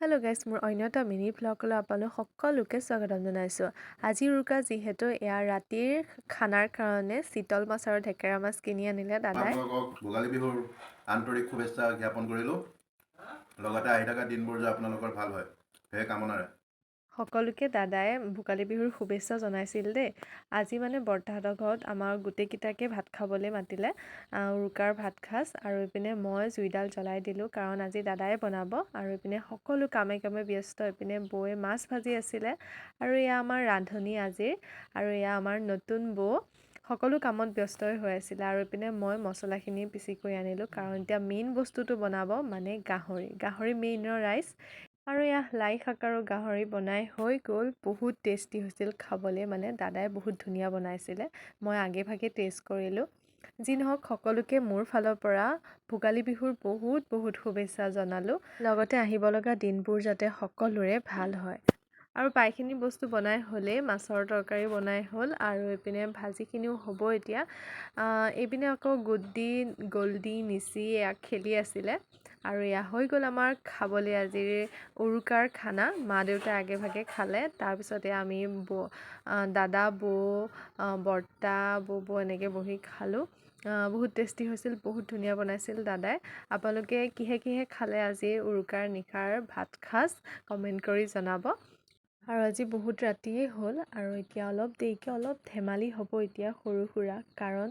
Hello' guys, মোৰ অন্য এটা মিনি ভ্লগলৈ আপোনালোক সকলোকে স্বাগতম জনাইছোঁ। আজি উৰুকা যিহেতু এয়া ৰাতিৰ খানাৰ কাৰণে চিতল মাছ আৰু ঢেকেৰা মাছ কিনি আনিলে দাদাই। আপোনালোকক ভোগালী বিহুৰ আন্তৰিক শুভেচ্ছা জ্ঞাপন কৰিলোঁ। লগতে আহি থকা দিনবোৰ যে আপোনালোকৰ ভাল হয় সেই কামনাৰে সকলোকে দাদাই ভোগালী বিহুৰ শুভেচ্ছা জনাইছিল দেই। আজি মানে বৰ্তাহঁতৰ ঘৰত আমাৰ গোটেইকেইটাকে ভাত খাবলৈ মাতিলে, উৰুকাৰ ভাত সাজ। আৰু ইপিনে মই জুইডাল জ্বলাই দিলোঁ কাৰণ আজি দাদাই বনাব। আৰু ইপিনে সকলো কামে কামে ব্যস্ত। ইপিনে বৌয়ে মাছ ভাজি আছিলে আৰু এয়া আমাৰ ৰান্ধনি আজিৰ, আৰু এয়া আমাৰ নতুন বৌ। সকলো কামত ব্যস্তই হৈ আছিলে। আৰু ইপিনে মই মছলাখিনি পিচি কৰি আনিলোঁ কাৰণ এতিয়া মেইন বস্তুটো বনাব, মানে গাহৰি মেইনৰ ৰাইচ। আৰু এয়া লাই শাক আৰু গাহৰি বনাই হৈ গ'ল। বহুত টেষ্টি হৈছিল খাবলৈ, মানে দাদাই বহুত ধুনীয়া বনাইছিলে। মই আগে ভাগে টেষ্ট কৰিলোঁ। যি নহওক, সকলোকে মোৰ ফালৰ পৰা ভোগালী বিহুৰ বহুত বহুত শুভেচ্ছা জনালোঁ। লগতে আহিব লগা দিনবোৰ যাতে সকলোৰে ভাল হয়। আৰু প্ৰায়খিনি বস্তু বনাই হ'লেই, মাছৰ তৰকাৰী বনাই হ'ল আৰু এইপিনে ভাজিখিনিও হ'ব এতিয়া। এইপিনে আকৌ গল্ডি নিচি এয়া খেলি আছিলে। আৰু এয়া হৈ গ'ল আমাৰ খাবলৈ আজিৰ উৰুকাৰ খানা। মা দেউতাই আগে ভাগে খালে, তাৰপিছতে আমি দাদা, বৌ, বৰ্তা, বৌ এনেকৈ বহি খালোঁ। বহুত টেষ্টি হৈছিল, বহুত ধুনীয়া বনাইছিল দাদাই। আপোনালোকে কিহে কিহে খালে আজিৰ উৰুকাৰ নিশাৰ ভাত সাজ কমেণ্ট কৰি জনাব। আৰু আজি বহুত ৰাতিয়ে হ'ল আৰু এতিয়া অলপ দেৰিকৈ অলপ ধেমালি হ'ব এতিয়া সৰু সুৰা, কাৰণ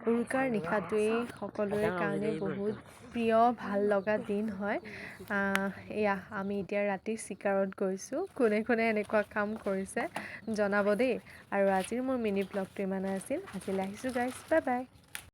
উৰুকাৰ নিশাটোৱেই সকলোৰে কাৰণে বহুত প্ৰিয় ভাল লগা দিন হয়। এয়া আমি এতিয়া ৰাতি চিকাৰত গৈছোঁ। কোনে কোনে এনেকুৱা কাম কৰিছে জনাব দেই। আৰু আজিৰ মোৰ মিনি ব্লগটো ইমানে আছিল। আজিলৈ আহিছোঁ গাইজ, বাই বাই।